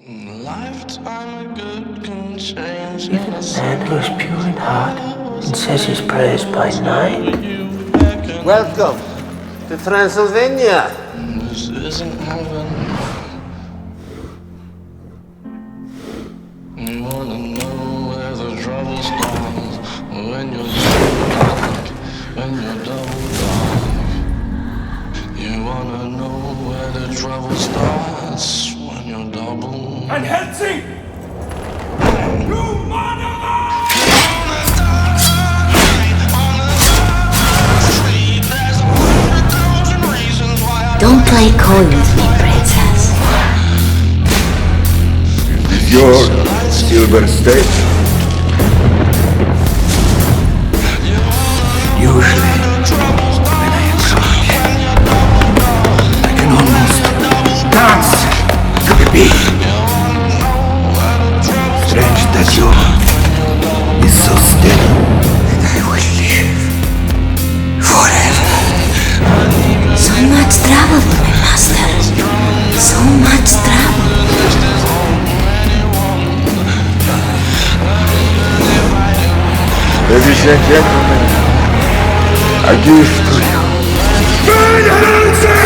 Lifetime good can change. Even a man who is pure in heart and says his prayers by night. Welcome to Transylvania. This isn't heaven. You wanna know where the trouble starts when you're double dark, when you're double dark. You wanna know where the trouble starts when you're double. And Helsing! You mother! Don't play coy with me, princess. Is your silver stage? Usually, when I am drunk, I can almost dance to the beat. Strange that you is so still that I will live forever. So much trouble, my master. So much trouble. Ladies and gentlemen, a gift to you. Van Helsing!